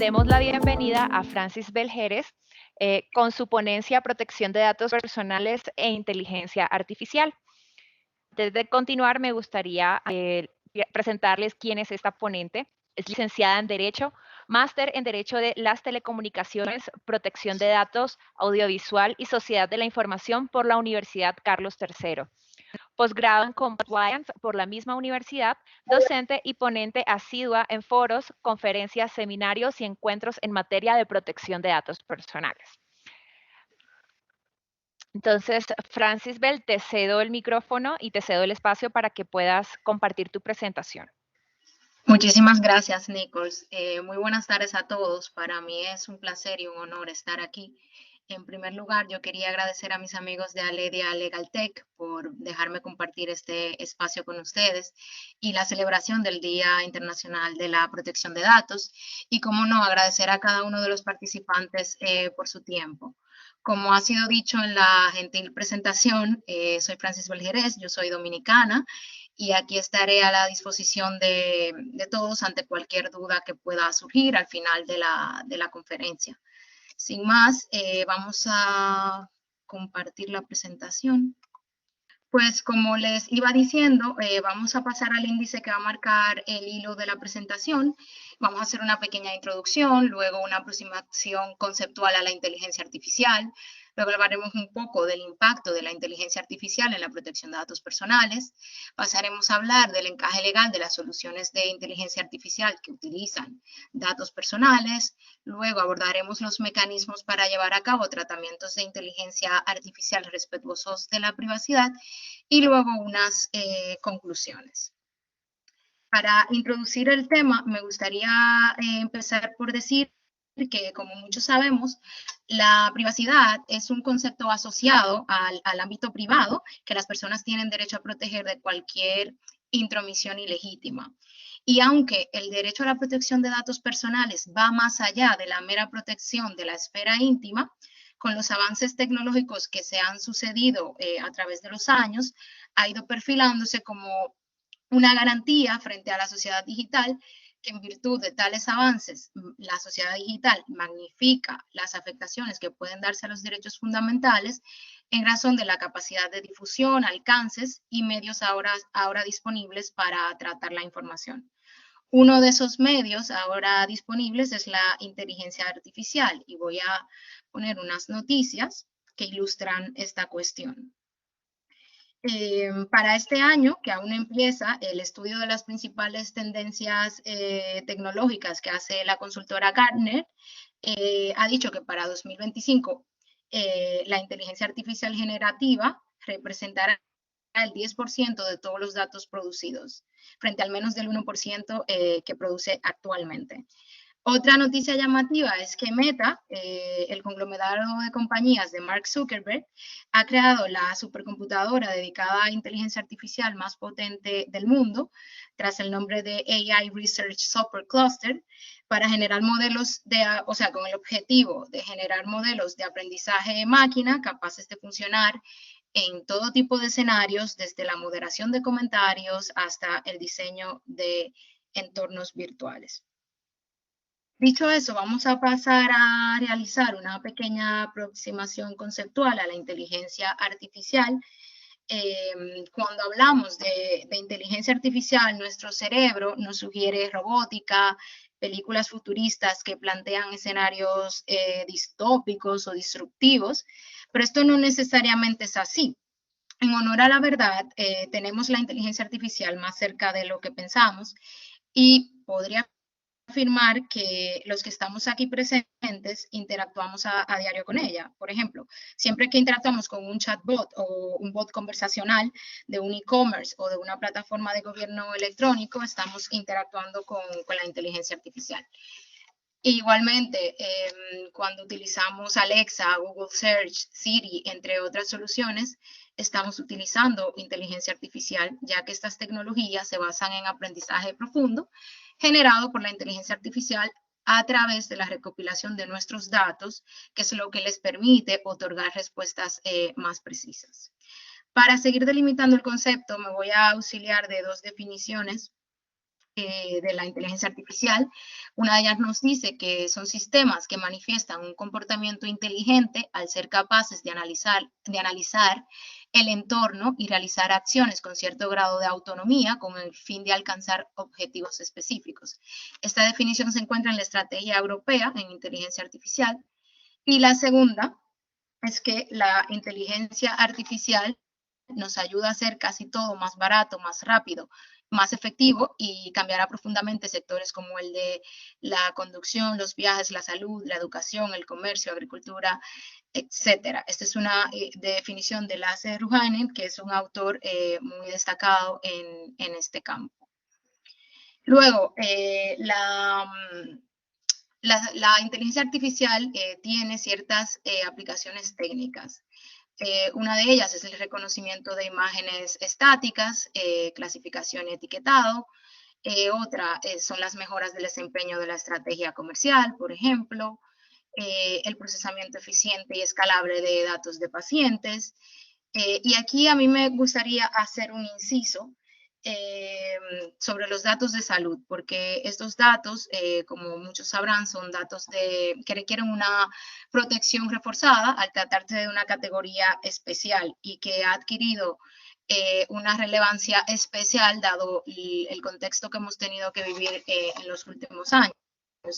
demos la bienvenida a Francis Bell Jerez con su ponencia Protección de Datos Personales e Inteligencia Artificial. Antes de continuar, me gustaría presentarles quién es esta ponente. Es licenciada en Derecho, máster en Derecho de las Telecomunicaciones, Protección de Datos, Audiovisual y Sociedad de la Información por la Universidad Carlos III. Posgrado en Compliance por la misma universidad, docente y ponente asidua en foros, conferencias, seminarios y encuentros en materia de protección de datos personales. Entonces, Francis Bell, te cedo el micrófono y te cedo el espacio para que puedas compartir tu presentación. Muchísimas gracias, Nichols. Muy buenas tardes a todos. Para mí es un placer y un honor estar aquí. En primer lugar, yo quería agradecer a mis amigos de Aledia Legal Tech por dejarme compartir este espacio con ustedes y la celebración del Día Internacional de la Protección de Datos. Y, como no, agradecer a cada uno de los participantes por su tiempo. Como ha sido dicho en la gentil presentación, soy Francis Bell Jerez, yo soy dominicana y aquí estaré a la disposición de todos ante cualquier duda que pueda surgir al final de la conferencia. Sin más, vamos a compartir la presentación. Pues como les iba diciendo, vamos a pasar al índice que va a marcar el hilo de la presentación. Vamos a hacer una pequeña introducción, luego una aproximación conceptual a la inteligencia artificial. Luego hablaremos un poco del impacto de la inteligencia artificial en la protección de datos personales. Pasaremos a hablar del encaje legal de las soluciones de inteligencia artificial que utilizan datos personales. Luego abordaremos los mecanismos para llevar a cabo tratamientos de inteligencia artificial respetuosos de la privacidad y luego unas conclusiones. Para introducir el tema, me gustaría empezar por decir que, como muchos sabemos, la privacidad es un concepto asociado al ámbito privado que las personas tienen derecho a proteger de cualquier intromisión ilegítima. Y aunque el derecho a la protección de datos personales va más allá de la mera protección de la esfera íntima, con los avances tecnológicos que se han sucedido a través de los años, ha ido perfilándose como una garantía frente a la sociedad digital, que en virtud de tales avances, la sociedad digital magnifica las afectaciones que pueden darse a los derechos fundamentales en razón de la capacidad de difusión, alcances y medios ahora disponibles para tratar la información. Uno de esos medios ahora disponibles es la inteligencia artificial y voy a poner unas noticias que ilustran esta cuestión. Para este año, que aún empieza, el estudio de las principales tendencias tecnológicas que hace la consultora Gartner ha dicho que para 2025 la inteligencia artificial generativa representará el 10% de todos los datos producidos, frente al menos del 1% que produce actualmente. Otra noticia llamativa es que Meta, el conglomerado de compañías de Mark Zuckerberg, ha creado la supercomputadora dedicada a inteligencia artificial más potente del mundo, tras el nombre de AI Research Software Cluster, para generar modelos con el objetivo de generar modelos de aprendizaje de máquina capaces de funcionar en todo tipo de escenarios, desde la moderación de comentarios hasta el diseño de entornos virtuales. Dicho eso, vamos a pasar a realizar una pequeña aproximación conceptual a la inteligencia artificial. Cuando hablamos de inteligencia artificial, nuestro cerebro nos sugiere robótica, películas futuristas que plantean escenarios distópicos o disruptivos, pero esto no necesariamente es así. En honor a la verdad, tenemos la inteligencia artificial más cerca de lo que pensamos y podría afirmar que los que estamos aquí presentes interactuamos a diario con ella. Por ejemplo, siempre que interactuamos con un chatbot o un bot conversacional de un e-commerce o de una plataforma de gobierno electrónico, estamos interactuando con la inteligencia artificial. Igualmente, cuando utilizamos Alexa, Google Search, Siri, entre otras soluciones, estamos utilizando inteligencia artificial, ya que estas tecnologías se basan en aprendizaje profundo generado por la inteligencia artificial a través de la recopilación de nuestros datos, que es lo que les permite otorgar respuestas más precisas. Para seguir delimitando el concepto, me voy a auxiliar de dos definiciones de la inteligencia artificial. Una de ellas nos dice que son sistemas que manifiestan un comportamiento inteligente al ser capaces de analizar el entorno y realizar acciones con cierto grado de autonomía con el fin de alcanzar objetivos específicos. Esta definición se encuentra en la Estrategia Europea en Inteligencia Artificial. Y la segunda es que la inteligencia artificial nos ayuda a hacer casi todo más barato, más rápido, más efectivo y cambiará profundamente sectores como el de la conducción, los viajes, la salud, la educación, el comercio, agricultura, etcétera. Esta es una definición de Lasse Rouhane, que es un autor muy destacado en este campo. Luego, la inteligencia artificial tiene ciertas aplicaciones técnicas. Una de ellas es el reconocimiento de imágenes estáticas, clasificación y etiquetado. Otra son las mejoras del desempeño de la estrategia comercial, por ejemplo, el procesamiento eficiente y escalable de datos de pacientes. Y aquí a mí me gustaría hacer un inciso sobre los datos de salud, porque estos datos, como muchos sabrán, son datos que requieren una protección reforzada al tratarse de una categoría especial y que ha adquirido una relevancia especial dado el contexto que hemos tenido que vivir en los últimos años.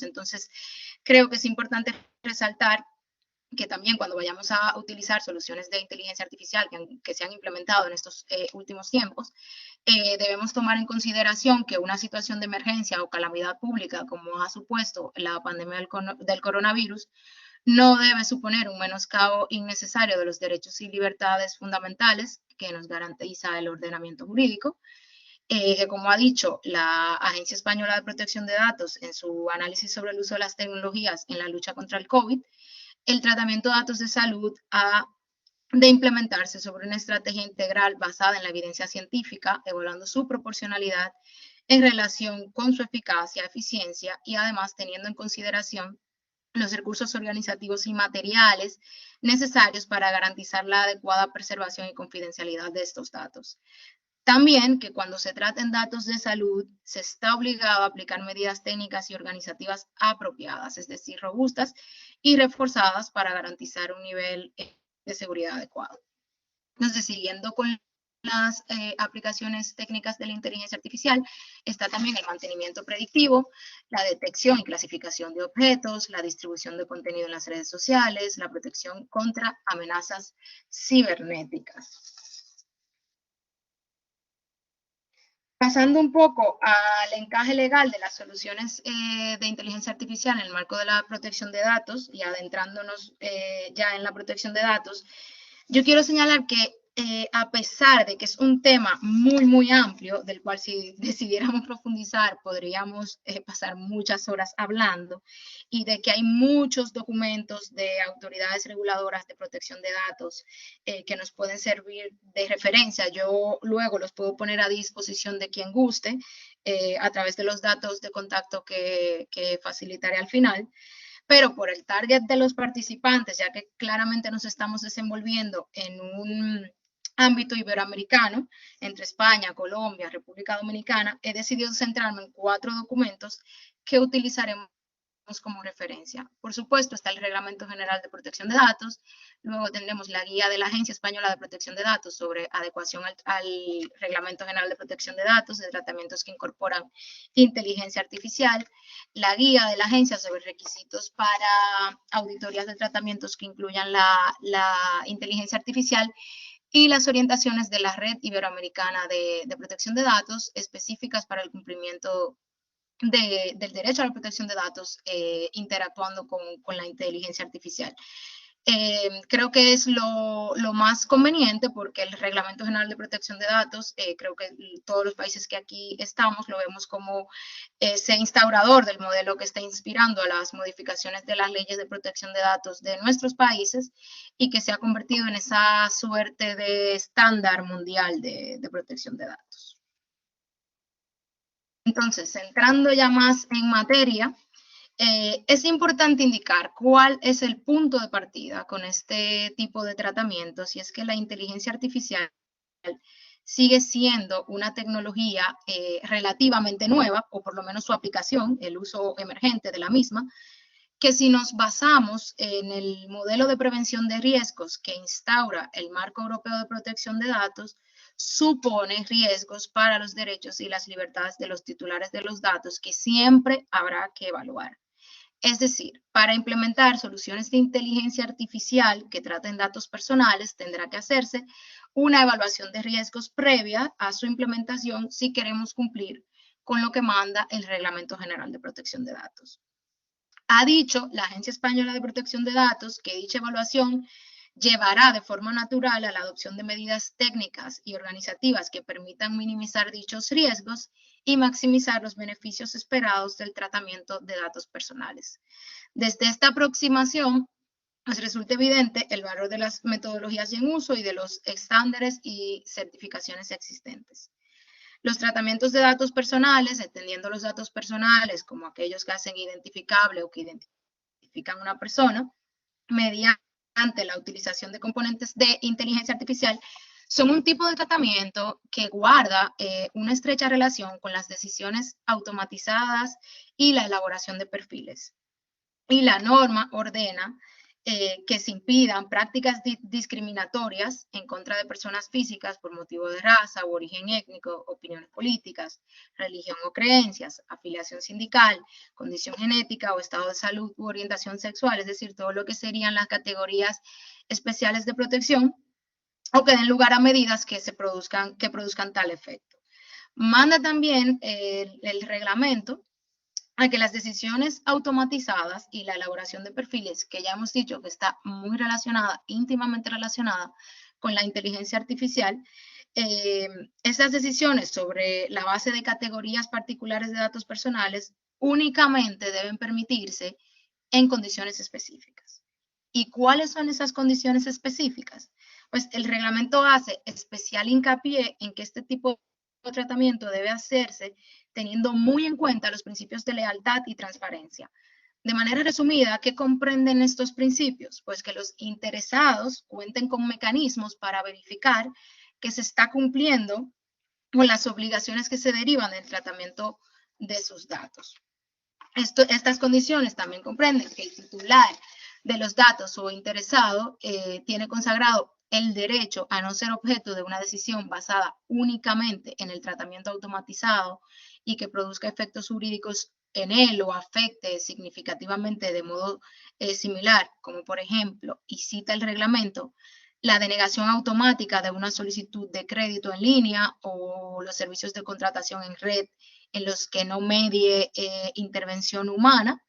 Entonces, creo que es importante resaltar que también cuando vayamos a utilizar soluciones de inteligencia artificial que se han implementado en estos últimos tiempos, debemos tomar en consideración que una situación de emergencia o calamidad pública, como ha supuesto la pandemia del coronavirus, no debe suponer un menoscabo innecesario de los derechos y libertades fundamentales que nos garantiza el ordenamiento jurídico, que como ha dicho la Agencia Española de Protección de Datos en su análisis sobre el uso de las tecnologías en la lucha contra el COVID, el tratamiento de datos de salud ha de implementarse sobre una estrategia integral basada en la evidencia científica, evaluando su proporcionalidad en relación con su eficacia, eficiencia y además teniendo en consideración los recursos organizativos y materiales necesarios para garantizar la adecuada preservación y confidencialidad de estos datos. También que cuando se traten datos de salud, se está obligado a aplicar medidas técnicas y organizativas apropiadas, es decir, robustas y reforzadas para garantizar un nivel de seguridad adecuado. Entonces, siguiendo con las aplicaciones técnicas de la inteligencia artificial, está también el mantenimiento predictivo, la detección y clasificación de objetos, la distribución de contenido en las redes sociales, la protección contra amenazas cibernéticas. Pasando un poco al encaje legal de las soluciones de inteligencia artificial en el marco de la protección de datos y adentrándonos ya en la protección de datos, yo quiero señalar que a pesar de que es un tema muy, muy amplio, del cual si decidiéramos profundizar podríamos pasar muchas horas hablando, y de que hay muchos documentos de autoridades reguladoras de protección de datos que nos pueden servir de referencia. Yo luego los puedo poner a disposición de quien guste a través de los datos de contacto que facilitaré al final. Pero por el target de los participantes, ya que claramente nos estamos desenvolviendo en un ámbito iberoamericano, entre España, Colombia, República Dominicana, he decidido centrarme en 4 documentos que utilizaremos como referencia. Por supuesto, está el Reglamento General de Protección de Datos, luego tendremos la guía de la Agencia Española de Protección de Datos sobre adecuación al Reglamento General de Protección de Datos de tratamientos que incorporan inteligencia artificial, la guía de la agencia sobre requisitos para auditorías de tratamientos que incluyan la inteligencia artificial y las orientaciones de la Red Iberoamericana de Protección de Datos específicas para el cumplimiento del derecho a la protección de datos interactuando con la inteligencia artificial. Creo que es lo más conveniente porque el Reglamento General de Protección de Datos, creo que todos los países que aquí estamos lo vemos como ese instaurador del modelo que está inspirando a las modificaciones de las leyes de protección de datos de nuestros países y que se ha convertido en esa suerte de estándar mundial de protección de datos. Entonces, entrando ya más en materia, es importante indicar cuál es el punto de partida con este tipo de tratamientos, y es que la inteligencia artificial sigue siendo una tecnología relativamente nueva, o por lo menos su aplicación, el uso emergente de la misma, que si nos basamos en el modelo de prevención de riesgos que instaura el Marco Europeo de Protección de Datos, supone riesgos para los derechos y las libertades de los titulares de los datos que siempre habrá que evaluar. Es decir, para implementar soluciones de inteligencia artificial que traten datos personales, tendrá que hacerse una evaluación de riesgos previa a su implementación si queremos cumplir con lo que manda el Reglamento General de Protección de Datos. Ha dicho la Agencia Española de Protección de Datos que dicha evaluación llevará de forma natural a la adopción de medidas técnicas y organizativas que permitan minimizar dichos riesgos y maximizar los beneficios esperados del tratamiento de datos personales. Desde esta aproximación, nos resulta evidente el valor de las metodologías en uso y de los estándares y certificaciones existentes. Los tratamientos de datos personales, entendiendo los datos personales como aquellos que hacen identificable o que identifican una persona, mediante la utilización de componentes de inteligencia artificial, son un tipo de tratamiento que guarda una estrecha relación con las decisiones automatizadas y la elaboración de perfiles. Y la norma ordena que se impidan prácticas discriminatorias en contra de personas físicas por motivo de raza u origen étnico, opiniones políticas, religión o creencias, afiliación sindical, condición genética o estado de salud u orientación sexual, es decir, todo lo que serían las categorías especiales de protección, o que den lugar a medidas que produzcan tal efecto. Manda también el reglamento a que las decisiones automatizadas y la elaboración de perfiles, que ya hemos dicho que está muy relacionada, íntimamente relacionada con la inteligencia artificial, esas decisiones sobre la base de categorías particulares de datos personales únicamente deben permitirse en condiciones específicas. ¿Y cuáles son esas condiciones específicas? Pues el reglamento hace especial hincapié en que este tipo de tratamiento debe hacerse teniendo muy en cuenta los principios de lealtad y transparencia. De manera resumida, ¿qué comprenden estos principios? Pues que los interesados cuenten con mecanismos para verificar que se está cumpliendo con las obligaciones que se derivan del tratamiento de sus datos. Estas condiciones también comprenden que el titular de los datos o interesado tiene consagrado el derecho a no ser objeto de una decisión basada únicamente en el tratamiento automatizado y que produzca efectos jurídicos en él o afecte significativamente de modo similar, como por ejemplo, y cita el reglamento, la denegación automática de una solicitud de crédito en línea o los servicios de contratación en red en los que no medie intervención humana,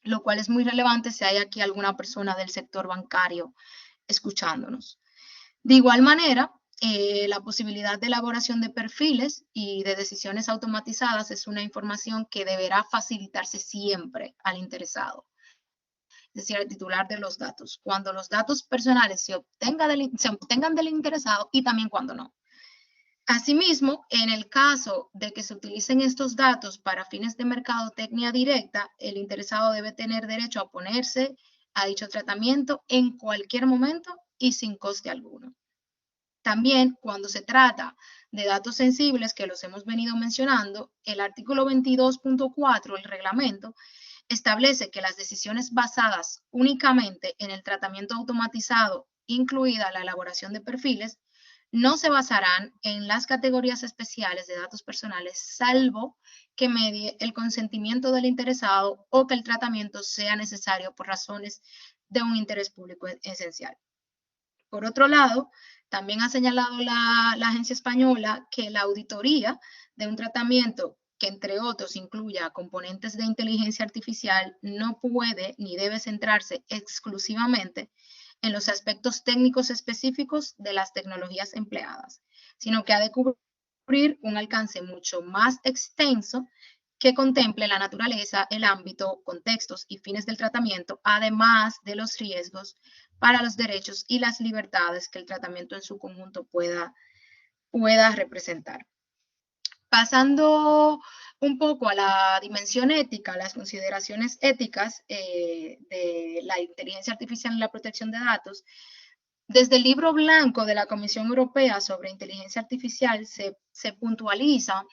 lo cual es muy relevante si hay aquí alguna persona del sector bancario escuchándonos. De igual manera, la posibilidad de elaboración de perfiles y de decisiones automatizadas es una información que deberá facilitarse siempre al interesado, es decir, al titular de los datos, cuando los datos personales se obtengan del interesado y también cuando no. Asimismo, en el caso de que se utilicen estos datos para fines de mercadotecnia directa, el interesado debe tener derecho a oponerse a dicho tratamiento en cualquier momento y sin coste alguno. También, cuando se trata de datos sensibles, que los hemos venido mencionando, el artículo 22.4 del reglamento establece que las decisiones basadas únicamente en el tratamiento automatizado, incluida la elaboración de perfiles, no se basarán en las categorías especiales de datos personales, salvo que medie el consentimiento del interesado o que el tratamiento sea necesario por razones de un interés público esencial. Por otro lado, también ha señalado la agencia española que la auditoría de un tratamiento que entre otros incluya componentes de inteligencia artificial no puede ni debe centrarse exclusivamente en los aspectos técnicos específicos de las tecnologías empleadas, sino que ha de cubrir un alcance mucho más extenso que contemple la naturaleza, el ámbito, contextos y fines del tratamiento, además de los riesgos para los derechos y las libertades que el tratamiento en su conjunto pueda representar. Pasando un poco a la dimensión ética, las consideraciones éticas de la inteligencia artificial en la protección de datos, Desde el libro blanco de la Comisión Europea sobre inteligencia artificial se puntualiza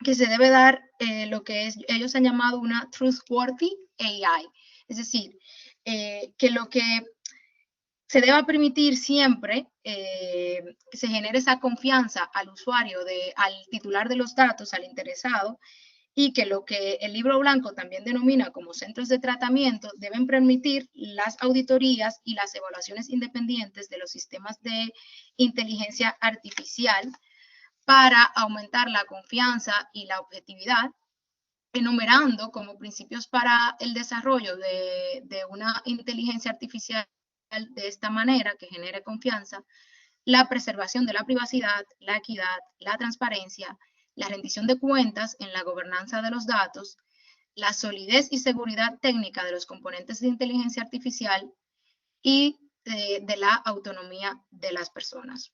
que se debe dar lo que ellos han llamado una trustworthy AI, es decir, que lo que se deba permitir siempre que se genere esa confianza al usuario, al titular de los datos, al interesado, y que lo que el libro blanco también denomina como centros de tratamiento deben permitir las auditorías y las evaluaciones independientes de los sistemas de inteligencia artificial para aumentar la confianza y la objetividad, enumerando como principios para el desarrollo de una inteligencia artificial de esta manera que genere confianza, la preservación de la privacidad, la equidad, la transparencia, la rendición de cuentas en la gobernanza de los datos, la solidez y seguridad técnica de los componentes de inteligencia artificial y de la autonomía de las personas.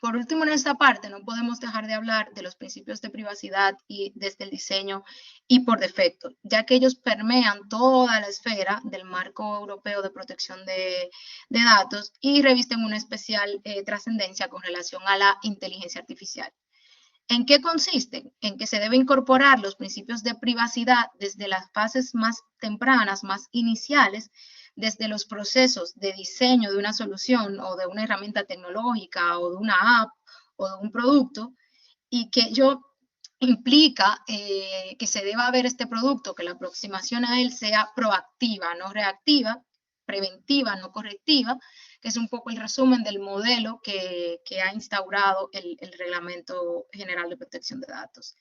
Por último, en esta parte, no podemos dejar de hablar de los principios de privacidad y desde el diseño y por defecto, ya que ellos permean toda la esfera del marco europeo de protección de datos y revisten una especial trascendencia con relación a la inteligencia artificial. ¿En qué consisten? En que se debe incorporar los principios de privacidad desde las fases más tempranas, más iniciales, desde los procesos de diseño de una solución o de una herramienta tecnológica o de una app o de un producto, y que ello implica que se deba ver este producto, que la aproximación a él sea proactiva, no reactiva, preventiva, no correctiva, que es un poco el resumen del modelo que ha instaurado el Reglamento General de Protección de Datos.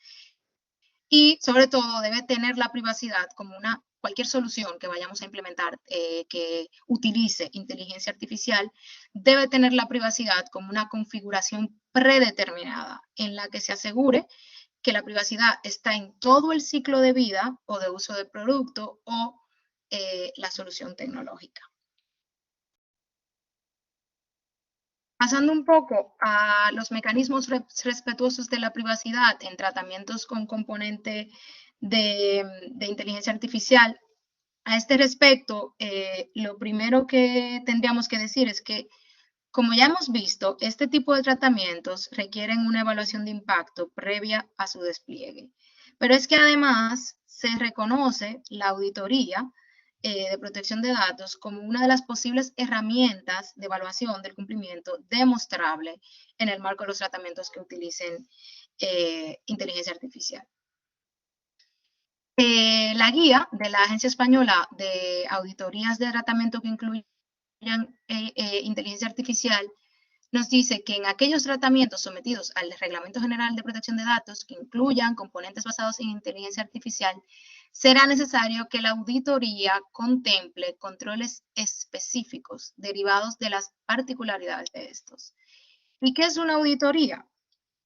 Y sobre todo debe tener la privacidad como cualquier solución que vayamos a implementar que utilice inteligencia artificial, debe tener la privacidad como una configuración predeterminada en la que se asegure que la privacidad está en todo el ciclo de vida o de uso del producto o la solución tecnológica. Pasando un poco a los mecanismos respetuosos de la privacidad en tratamientos con componente de inteligencia artificial, a este respecto, lo primero que tendríamos que decir es que, como ya hemos visto, este tipo de tratamientos requieren una evaluación de impacto previa a su despliegue. Pero es que además se reconoce la auditoría de protección de datos como una de las posibles herramientas de evaluación del cumplimiento demostrable en el marco de los tratamientos que utilicen inteligencia artificial. La guía de la Agencia Española de Auditorías de Tratamiento que incluyen inteligencia artificial nos dice que en aquellos tratamientos sometidos al Reglamento General de Protección de Datos que incluyan componentes basados en inteligencia artificial, será necesario que la auditoría contemple controles específicos derivados de las particularidades de estos. ¿Y qué es una auditoría?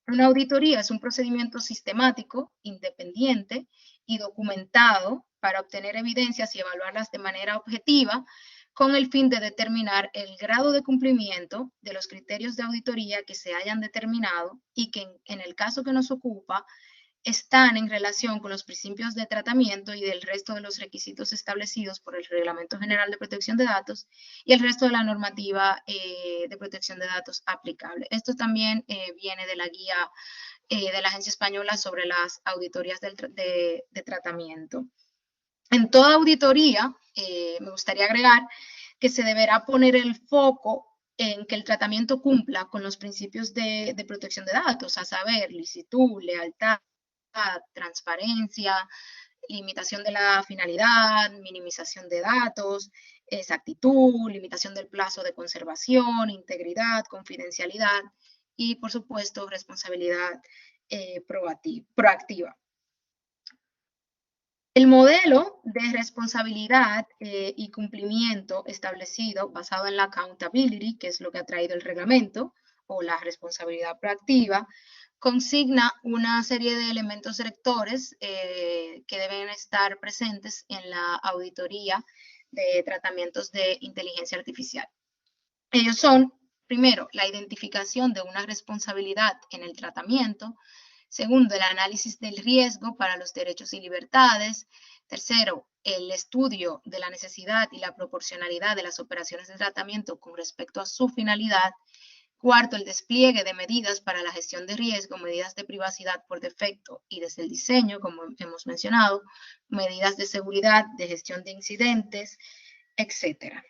Una auditoría es un procedimiento sistemático, independiente y documentado para obtener evidencias y evaluarlas de manera objetiva con el fin de determinar el grado de cumplimiento de los criterios de auditoría que se hayan determinado y que en el caso que nos ocupa están en relación con los principios de tratamiento y del resto de los requisitos establecidos por el Reglamento General de Protección de Datos y el resto de la normativa de protección de datos aplicable. Esto también viene de la guía de la Agencia Española sobre las auditorías de tratamiento. En toda auditoría, me gustaría agregar que se deberá poner el foco en que el tratamiento cumpla con los principios de protección de datos, a saber, licitud, lealtad, transparencia, limitación de la finalidad, minimización de datos, exactitud, limitación del plazo de conservación, integridad, confidencialidad y, por supuesto, responsabilidad proactiva. El modelo de responsabilidad y cumplimiento establecido basado en la accountability, que es lo que ha traído el reglamento, o la responsabilidad proactiva, consigna una serie de elementos rectores que deben estar presentes en la auditoría de tratamientos de inteligencia artificial. Ellos son, primero, la identificación de una responsabilidad en el tratamiento. Segundo, el análisis del riesgo para los derechos y libertades. Tercero, el estudio de la necesidad y la proporcionalidad de las operaciones de tratamiento con respecto a su finalidad. Cuarto, el despliegue de medidas para la gestión de riesgo, medidas de privacidad por defecto y desde el diseño, como hemos mencionado, medidas de seguridad, de gestión de incidentes, etcétera.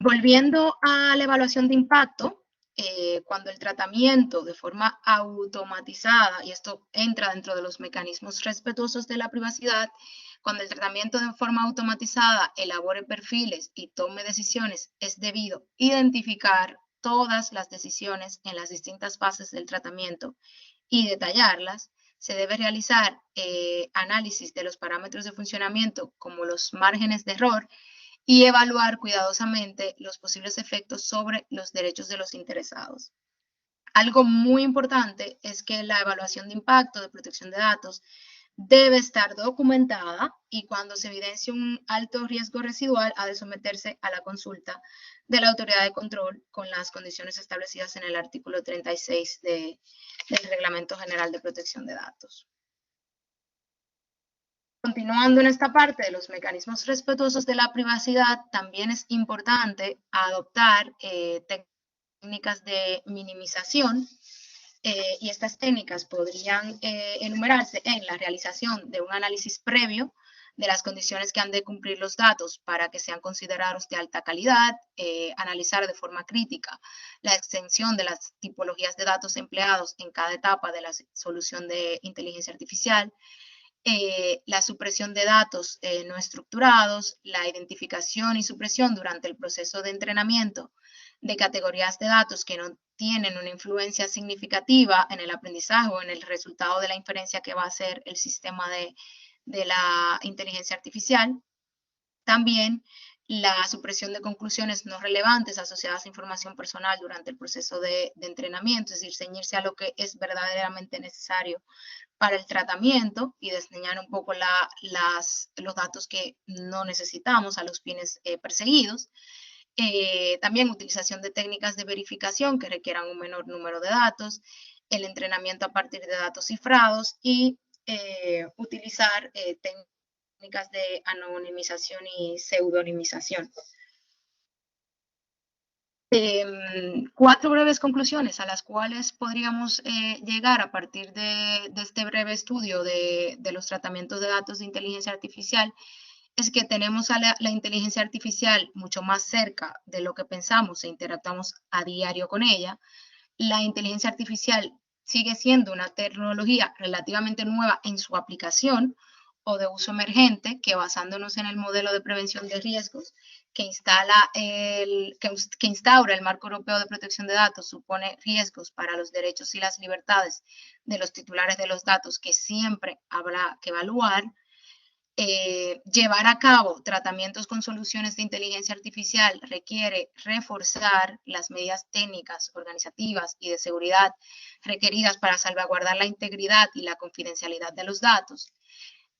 Volviendo a la evaluación de impacto, cuando el tratamiento de forma automatizada, y esto entra dentro de los mecanismos respetuosos de la privacidad, cuando el tratamiento de forma automatizada elabore perfiles y tome decisiones, es debido identificar todas las decisiones en las distintas fases del tratamiento y detallarlas. Se debe realizar análisis de los parámetros de funcionamiento como los márgenes de error y evaluar cuidadosamente los posibles efectos sobre los derechos de los interesados. Algo muy importante es que la evaluación de impacto de protección de datos debe estar documentada y cuando se evidencie un alto riesgo residual ha de someterse a la consulta de la autoridad de control con las condiciones establecidas en el artículo 36 del Reglamento General de Protección de Datos. Continuando en esta parte de los mecanismos respetuosos de la privacidad, también es importante adoptar técnicas de minimización y estas técnicas podrían enumerarse en la realización de un análisis previo de las condiciones que han de cumplir los datos para que sean considerados de alta calidad, analizar de forma crítica la extensión de las tipologías de datos empleados en cada etapa de la solución de inteligencia artificial, la supresión de datos no estructurados, la identificación y supresión durante el proceso de entrenamiento de categorías de datos que no tienen una influencia significativa en el aprendizaje o en el resultado de la inferencia que va a hacer el sistema de la inteligencia artificial. También la supresión de conclusiones no relevantes asociadas a información personal durante el proceso de entrenamiento, es decir, ceñirse a lo que es verdaderamente necesario para el tratamiento y desdeñar un poco los datos que no necesitamos a los fines perseguidos. También utilización de técnicas de verificación que requieran un menor número de datos, el entrenamiento a partir de datos cifrados y utilizar técnicas de anonimización y pseudonimización. 4 breves conclusiones a las cuales podríamos llegar a partir de este breve estudio de los tratamientos de datos de inteligencia artificial es que tenemos a la inteligencia artificial mucho más cerca de lo que pensamos e interactuamos a diario con ella. La inteligencia artificial sigue siendo una tecnología relativamente nueva en su aplicación o de uso emergente, que basándonos en el modelo de prevención de riesgos que instaura el Marco Europeo de Protección de Datos, supone riesgos para los derechos y las libertades de los titulares de los datos que siempre habrá que evaluar. Llevar a cabo tratamientos con soluciones de inteligencia artificial requiere reforzar las medidas técnicas, organizativas y de seguridad requeridas para salvaguardar la integridad y la confidencialidad de los datos.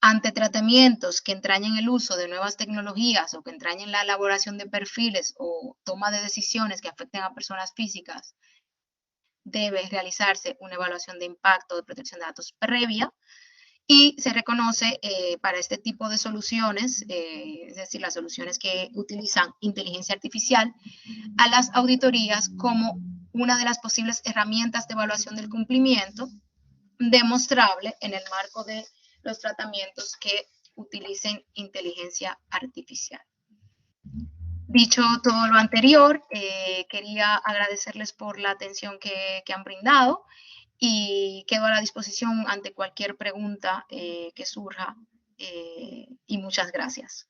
Ante tratamientos que entrañen el uso de nuevas tecnologías o que entrañen la elaboración de perfiles o toma de decisiones que afecten a personas físicas, debe realizarse una evaluación de impacto de protección de datos previa. Y se reconoce para este tipo de soluciones, es decir, las soluciones que utilizan inteligencia artificial, a las auditorías como una de las posibles herramientas de evaluación del cumplimiento demostrable en el marco de los tratamientos que utilicen inteligencia artificial. Dicho todo lo anterior, quería agradecerles por la atención que han brindado y quedo a la disposición ante cualquier pregunta que surja y muchas gracias.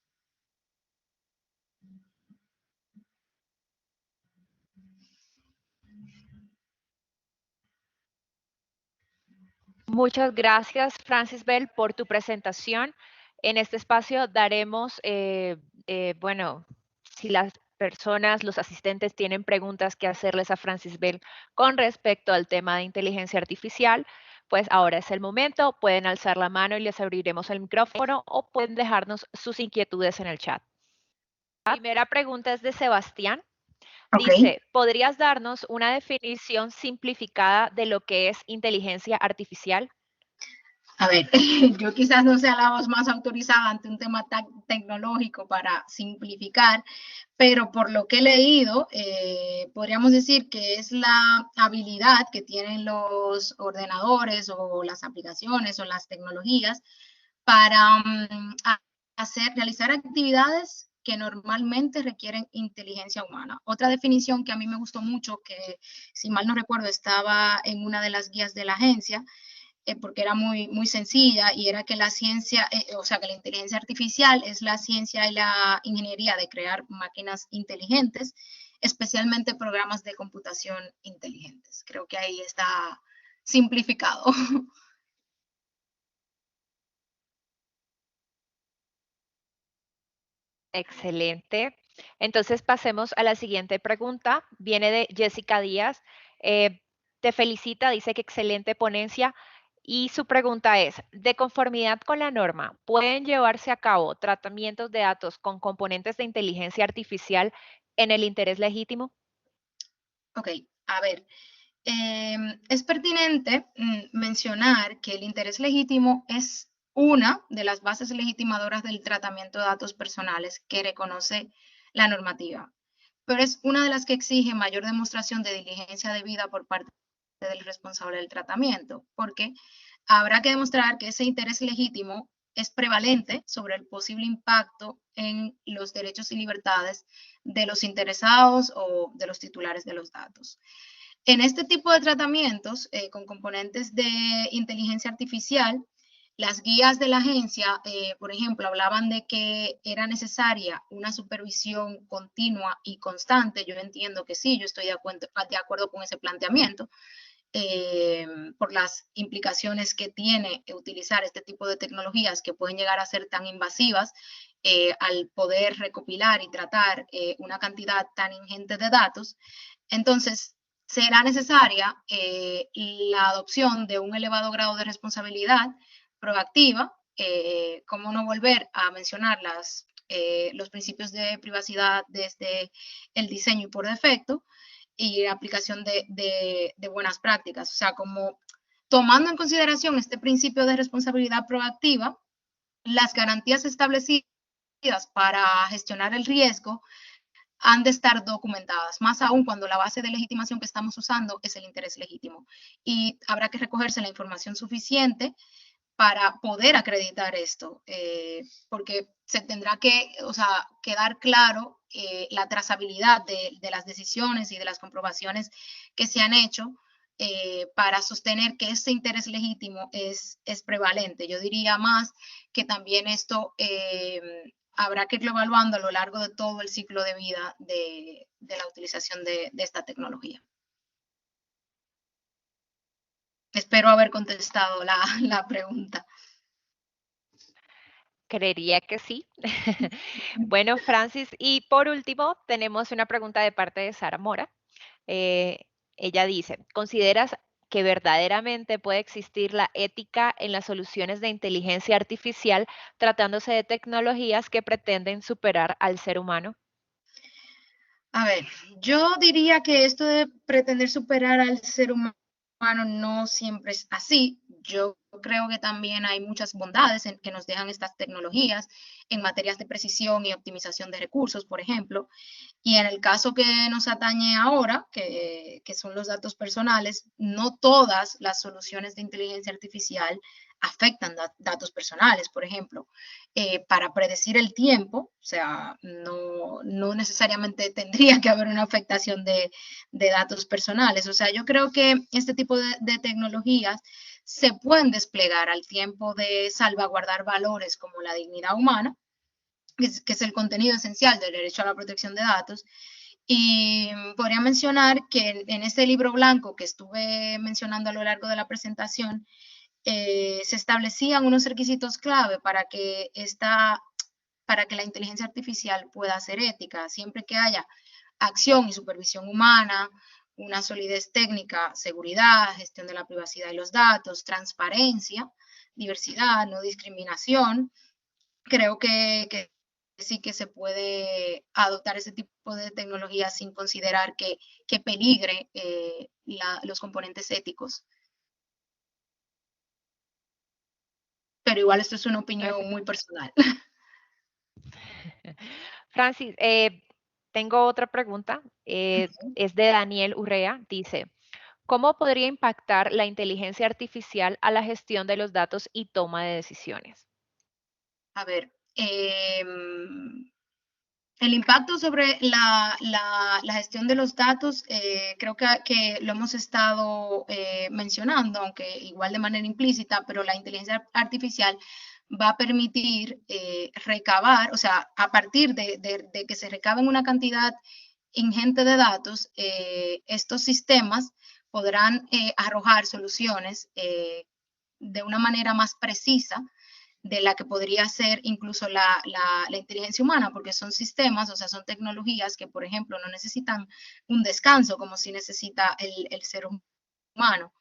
Muchas gracias, Francis Bell, por tu presentación. En este espacio daremos, bueno, si las personas, los asistentes tienen preguntas que hacerles a Francis Bell con respecto al tema de inteligencia artificial, pues ahora es el momento. Pueden alzar la mano y les abriremos el micrófono o pueden dejarnos sus inquietudes en el chat. La primera pregunta es de Sebastián. Ok. Dice, ¿podrías darnos una definición simplificada de lo que es inteligencia artificial? A ver, yo quizás no sea la voz más autorizada ante un tema tan tecnológico para simplificar, pero por lo que he leído, podríamos decir que es la habilidad que tienen los ordenadores o las aplicaciones o las tecnologías para realizar actividades que normalmente requieren inteligencia humana. Otra definición que a mí me gustó mucho, que si mal no recuerdo estaba en una de las guías de la agencia, porque era muy sencilla y era que la ciencia, o sea, que la inteligencia artificial es la ciencia y la ingeniería de crear máquinas inteligentes, especialmente programas de computación inteligentes. Creo que ahí está simplificado. Excelente. Entonces pasemos a la siguiente pregunta. Viene de Jessica Díaz. Te felicita, dice que excelente ponencia. Y su pregunta es, de conformidad con la norma, ¿pueden llevarse a cabo tratamientos de datos con componentes de inteligencia artificial en el interés legítimo? Ok, a ver, es pertinente mencionar que el interés legítimo es una de las bases legitimadoras del tratamiento de datos personales que reconoce la normativa, pero es una de las que exige mayor demostración de diligencia debida por parte del responsable del tratamiento, porque habrá que demostrar que ese interés legítimo es prevalente sobre el posible impacto en los derechos y libertades de los interesados o de los titulares de los datos. En este tipo de tratamientos con componentes de inteligencia artificial, las guías de la agencia, por ejemplo, hablaban de que era necesaria una supervisión continua y constante. Yo entiendo que sí, yo estoy de acuerdo con ese planteamiento, por las implicaciones que tiene utilizar este tipo de tecnologías que pueden llegar a ser tan invasivas al poder recopilar y tratar una cantidad tan ingente de datos. Entonces, será necesaria la adopción de un elevado grado de responsabilidad proactiva, cómo no volver a mencionar los principios de privacidad desde el diseño y por defecto, y aplicación de buenas prácticas. O sea, como tomando en consideración este principio de responsabilidad proactiva, las garantías establecidas para gestionar el riesgo han de estar documentadas, más aún cuando la base de legitimación que estamos usando es el interés legítimo. Y habrá que recogerse la información suficiente para poder acreditar esto, porque se tendrá que, o sea, quedar claro la trazabilidad de las decisiones y de las comprobaciones que se han hecho para sostener que ese interés legítimo es prevalente. Yo diría más que también esto habrá que irlo evaluando a lo largo de todo el ciclo de vida de la utilización de esta tecnología. Espero haber contestado la pregunta. Creería que sí. Bueno, Francis, y por último, tenemos una pregunta de parte de Sara Mora. Eh, Ella dice, ¿consideras que verdaderamente puede existir la ética en las soluciones de inteligencia artificial tratándose de tecnologías que pretenden superar al ser humano? A ver, yo diría que esto de pretender superar al ser humano no siempre es así. Yo creo que también hay muchas bondades en que nos dejan estas tecnologías en materias de precisión y optimización de recursos, por ejemplo. Y en el caso que nos atañe ahora, que son los datos personales, no todas las soluciones de inteligencia artificial afectan datos personales, por ejemplo. Para predecir el tiempo, o sea, no necesariamente tendría que haber una afectación de datos personales. O sea, yo creo que este tipo de tecnologías se pueden desplegar al tiempo de salvaguardar valores como la dignidad humana, que es el contenido esencial del derecho a la protección de datos. Y podría mencionar que en este libro blanco que estuve mencionando a lo largo de la presentación, se establecían unos requisitos clave para que la inteligencia artificial pueda ser ética, siempre que haya acción y supervisión humana, una solidez técnica, seguridad, gestión de la privacidad y los datos, transparencia, diversidad, no discriminación. Creo que sí que se puede adoptar ese tipo de tecnología sin considerar que peligre los componentes éticos. Pero igual esto es una opinión muy personal. Francis, tengo otra pregunta. Es de Daniel Urrea. Dice, ¿cómo podría impactar la inteligencia artificial a la gestión de los datos y toma de decisiones? A ver, el impacto sobre la gestión de los datos, creo que lo hemos estado mencionando, aunque igual de manera implícita, pero la inteligencia artificial va a permitir recabar, o sea, a partir de que se recaben una cantidad ingente de datos, estos sistemas podrán arrojar soluciones de una manera más precisa de la que podría ser incluso la inteligencia humana, porque son sistemas, o sea, son tecnologías que, por ejemplo, no necesitan un descanso como si necesita el ser humano.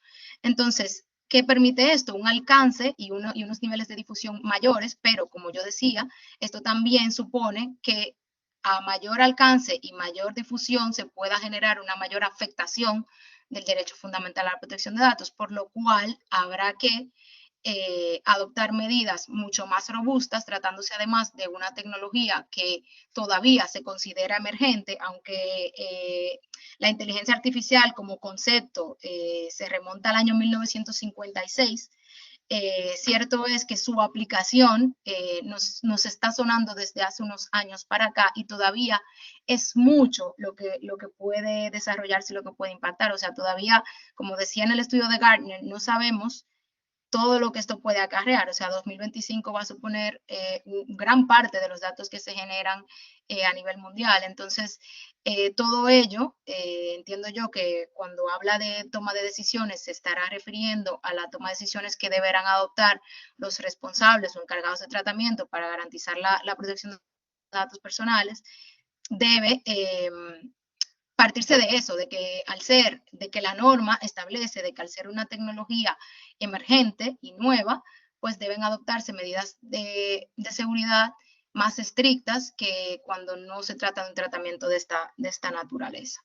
Entonces, ¿qué permite esto? Un alcance y unos niveles de difusión mayores, pero como yo decía, esto también supone que a mayor alcance y mayor difusión se pueda generar una mayor afectación del derecho fundamental a la protección de datos, por lo cual habrá que adoptar medidas mucho más robustas, tratándose además de una tecnología que todavía se considera emergente, aunque la inteligencia artificial como concepto se remonta al año 1956. Cierto es que su aplicación nos está sonando desde hace unos años para acá y todavía es mucho lo que puede desarrollarse y lo que puede impactar. O sea, todavía, como decía en el estudio de Gartner, no sabemos todo lo que esto puede acarrear. O sea, 2025 va a suponer gran parte de los datos que se generan a nivel mundial. Entonces, todo ello, entiendo yo que cuando habla de toma de decisiones se estará refiriendo a la toma de decisiones que deberán adoptar los responsables o encargados de tratamiento para garantizar la protección de datos personales, debe partirse de eso, de que al ser, de que la norma establece, de que al ser una tecnología emergente y nueva, pues deben adoptarse medidas de seguridad más estrictas que cuando no se trata de un tratamiento de esta naturaleza.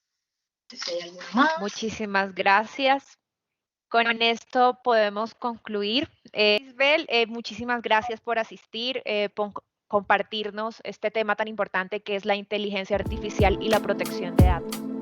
Entonces, ¿hay alguno más? Muchísimas gracias. Con esto podemos concluir. Isabel, muchísimas gracias por asistir, por compartirnos este tema tan importante que es la inteligencia artificial y la protección de datos.